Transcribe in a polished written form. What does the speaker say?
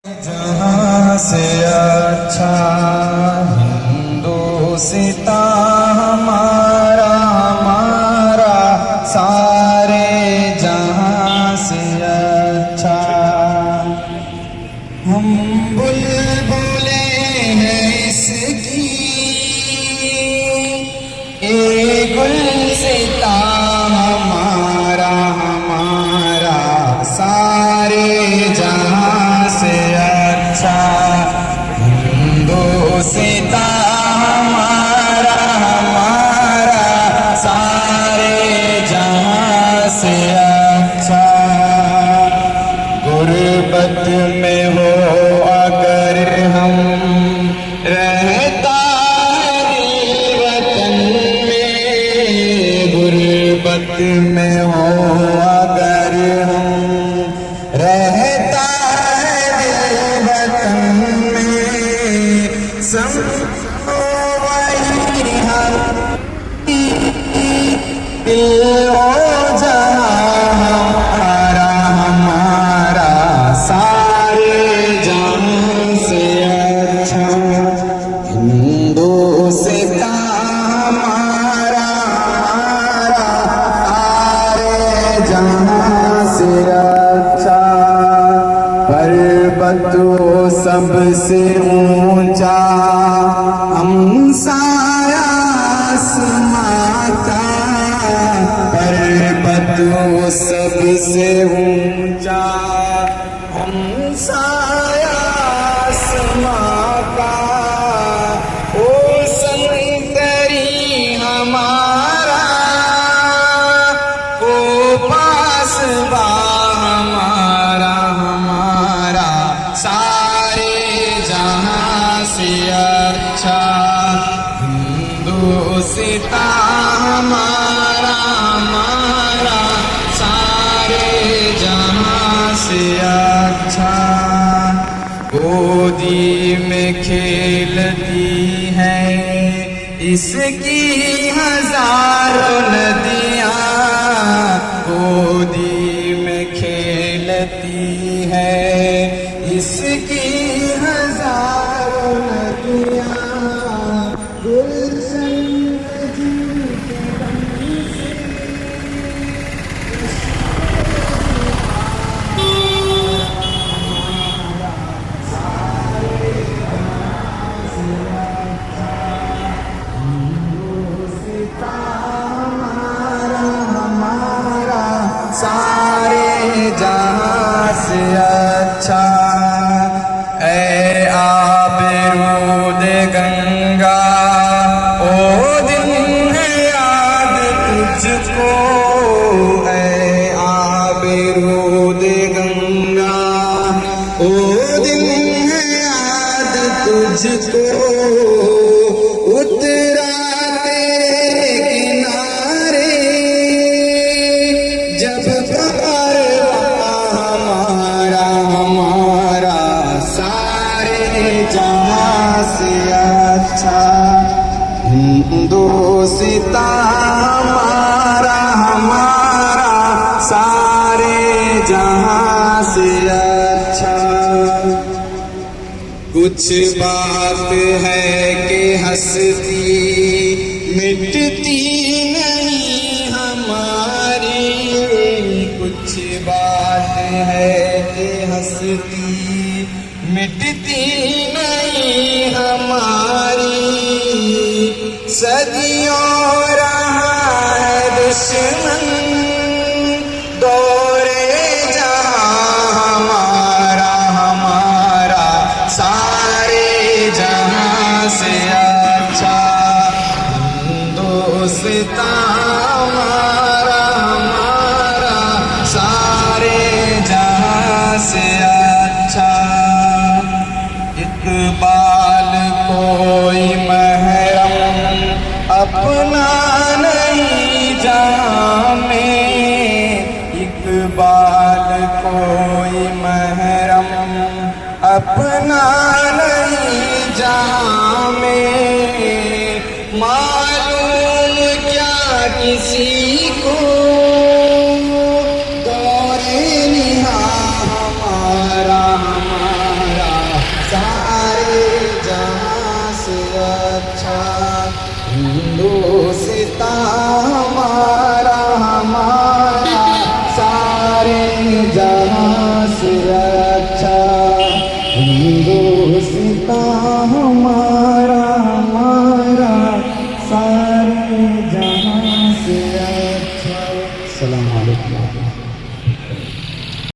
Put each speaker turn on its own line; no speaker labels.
जहाँ से अच्छा हिंदुस्तां हमारा हमारा सारे जहाँ से अच्छा। हम बुलबुले हैं इसकी एक गुलसितां हमारा हमारा सारे जहाँ से अच्छा। हिंदुस्तां हमारा हमारा सारे जहाँ से अच्छा। गुर्बत में हो अगर हम रहता है दिल वतन में, गुर्बत में हो अगर हम रहता है दिल वतन में, समझो वही हम दिल हो जहाँ हमारा हमारा सारे जहाँ से अच्छा। हिंदुस्तां हमारा हमारा सारे जहाँ से अच्छा। पर्वत सबसे ऊंचा हमसाया आसमां का, पर्वत सबसे ऊंचा हमसाया आसमां का। ओ संतरी हमारा ओ पासबा हमारा हमारा सारे जहाँ से अच्छा। हिंदुस्तां हमारा हमारा सारे जहाँ से अच्छा। गोदी में खेलती हैं इसकी हजारों नदियाँ, गोदी में खेलती है इसकी हजारों नदियाँ। गुलशन सारे जहाँ से अच्छा। ऐ आबरूद गंगा ओ दिन है याद तुझको, ऐ आबरूद गंगा ओ दिन है याद तुझको। उतरा तेरे किनारे जब हमारा हमारा सारे जहाँ से अच्छा। हिंदुस्तां हमारा हमारा सारे जहाँ से अच्छा। कुछ बात है कि हंसती मिटती नहीं हमारी, कुछ बात है कि हंसती मिटती नहीं हमारी। सदियों रहा है दुश्मन दौरे जहाँ हमारा हमारा सारे जहाँ से अच्छा। हिंदुस्तां हमारा हमारा सारे जहाँ से अच्छा। इकबाल कोई महरम अपना नहीं जहाँ में, इकबाल कोई महरम अपना नहीं जहाँ में। मालूम क्या किसी को दौरे निहा हमारा हमारा
तारे